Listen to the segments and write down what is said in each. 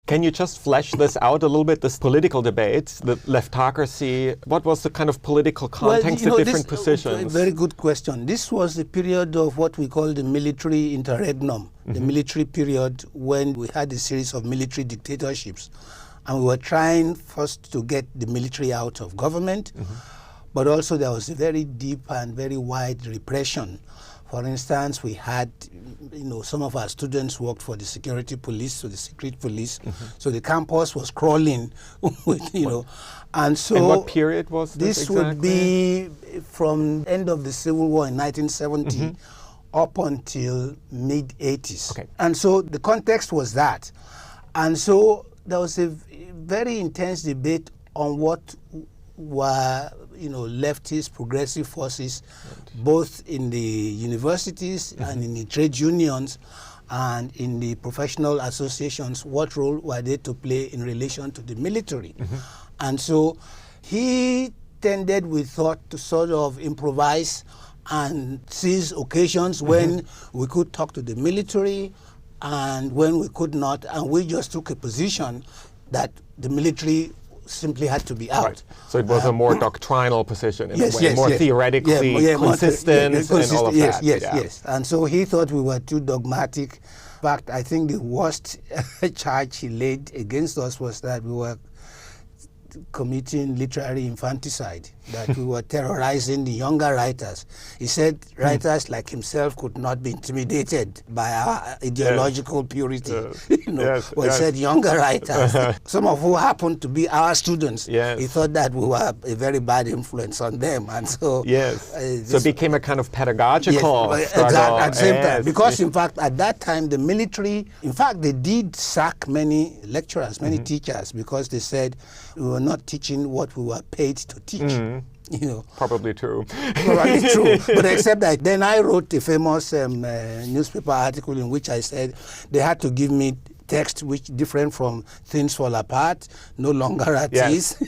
Can you just flesh this out a little bit, this political debate, the leftocracy? What was the kind of political context, the different positions? Very good question. This was the period of what we call the military interregnum, the military period when we had a series of military dictatorships. And we were trying first to get the military out of government, but also there was a very deep and very wide repression. For instance, we had, some of our students worked for the security police, so the secret police. So the campus was crawling with, and so. And what period was this exactly? Would be from end of the Civil War in 1970 up until mid-80s. Okay. And so the context was that. And so there was a very intense debate on what were leftist progressive forces, both in the universities and in the trade unions and in the professional associations. What role were they to play in relation to the military? And so he tended, we thought, to sort of improvise and seize occasions when we could talk to the military and when we could not, and we just took a position that the military simply had to be out. Right. So it was a more doctrinal position in a way, more theoretically consistent and all of that. Yes. And so he thought we were too dogmatic. In fact, I think the worst charge he laid against us was that we were committing literary infanticide, that we were terrorizing the younger writers. He said writers like himself could not be intimidated by our ideological purity. He said younger writers, some of who happened to be our students. He thought that we were a very bad influence on them, and so so it became a kind of pedagogical struggle at the same time. Because in fact, at that time, the military, in fact, they did sack many lecturers, many teachers, because they said we were not teaching what we were paid to teach. Probably true. Probably true. But except that then I wrote a famous newspaper article in which I said they had to give me text which different from Things Fall Apart, No Longer at Ease.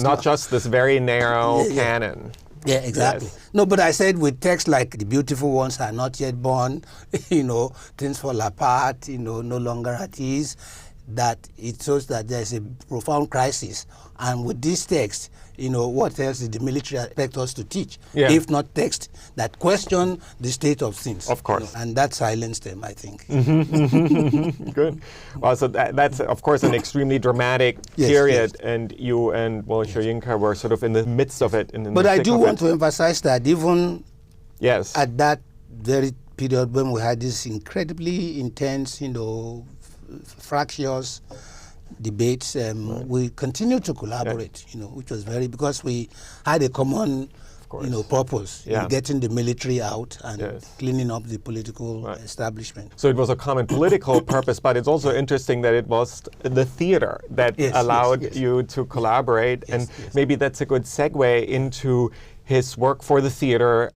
Not just this very narrow canon. Yeah, exactly. No, but I said with text like The Beautiful Ones Are Not Yet Born, Things Fall Apart, No Longer at Ease, that it shows that there's a profound crisis. And with this text, what else did the military expect us to teach? If not text that question the state of things. Of course. And that silenced them, I think. Good. Well, so that's, of course, an extremely dramatic period. And you and Soyinka were sort of in the midst of it. But I do want to emphasize that even at that very period when we had this incredibly intense, fractious debates, we continued to collaborate, which was because we had a common, purpose in getting the military out and cleaning up the political establishment. So it was a common political purpose, but it's also interesting that it was the theater that allowed you to collaborate, and maybe that's a good segue into his work for the theater